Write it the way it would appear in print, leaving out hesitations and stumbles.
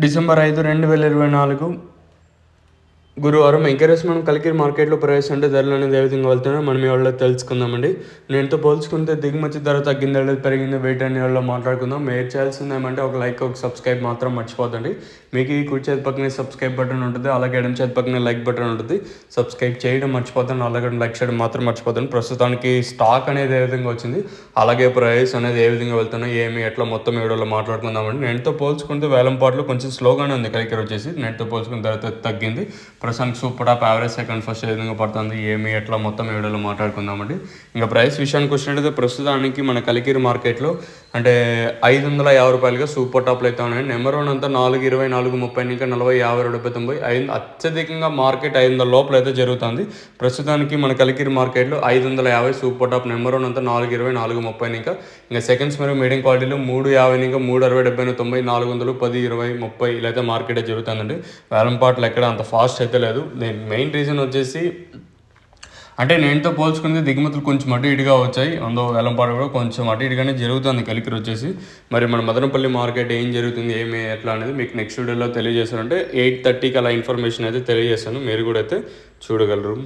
December 5, 2024 గురువారం encourage మనం కలికిరి మార్కెట్లో ప్రవేశించే ధరలు అనేది ఏ విధంగా వెళ్తున్నాయో మనం ఇవాళ తెలుసుకుందామండి. నేనుతో పోల్చుకుంటే దిగుమతి ధర తగ్గిందా లేదా పెరిగిందా వెయిట్ అని ఇవాళ మాట్లాడుకుందాం. మీరు చేయాల్సింది ఏమంటే ఒక లైక్ ఒక సబ్స్క్రైబ్ మాత్రం మర్చిపోదండి. మీకు ఈ కుడి చేతి పక్కనే సబ్స్క్రైబ్ బటన్ ఉంటుంది, అలాగే ఎడమ చేతి పక్కనే లైక్ బటన్ ఉంటుంది. సబ్స్క్రైబ్ చేయడం మర్చిపోతాను, అలాగే లైక్ చేయడం మాత్రం మర్చిపోతాను. ప్రస్తుతానికి స్టాక్ అనేది ఏ విధంగా వచ్చింది, అలాగే ప్రైస్ అనేది ఏ విధంగా వెళ్తున్నాయి, ఏమి ఎట్లా మొత్తం వీడియోలో మాట్లాడుకుందామండి. నేనుతో పోల్చుకుంటే వేలంపాట్లో కొంచెం స్లోగానే ఉంది కలికిరి వచ్చేసి. నేనుతో పోల్చుకున్న ధర తగ్గింది. ప్రస్తుతానికి super top average second first ఏ విధంగా పడుతుంది, ఏమి ఎట్లా మొత్తం వీడియోలో మాట్లాడుకుందామండి. ఇంకా ప్రైస్ విషయానికి వచ్చినట్టయితే ప్రస్తుతానికి మన కలికిరి మార్కెట్లో అంటే 550 రూపాయలుగా సూపర్ టాప్లు అయితే ఉన్నాయి. నెంబర్ 1 అంతా 420, 430 ఇంకా 40, 50, 70, 90 అత్యధికంగా మార్కెట్ 500 లోపల అయితే జరుగుతుంది. ప్రస్తుతానికి మన కలికిరి మార్కెట్లో 550 సూపర్ టాప్ నెంబర్ 1 అంతా 420, 430 ఇంకా సెకండ్స్ మరియు మీడియం క్వాలిటీలో 350 ఇంకా 360, 70, 90, 400, 10, 20, 30 ఇలా అయితే మార్కెట్ జరుగుతుందండి. వేలంపాట్లు ఎక్కడ అంత ఫాస్ట్ అయితే లేదు. మెయిన్ రీజన్ వచ్చేసి అంటే నేనుతో పోల్చుకుంటే దిగుమతులు కొంచెం అటు ఇటుగా వచ్చాయి. అందులో వేలంపాట కూడా కొంచెం అటు ఇటుగానే జరుగుతుంది కలికిరి వచ్చేసి. మరి మన మదనపల్లి మార్కెట్ ఏం జరుగుతుంది, ఏమి ఎట్లా అనేది మీకు నెక్స్ట్ వీడియోలో తెలియజేస్తాను. అంటే 8:30కి అలా ఇన్ఫర్మేషన్ అయితే తెలియజేస్తాను, మీరు కూడా అయితే చూడగలరు.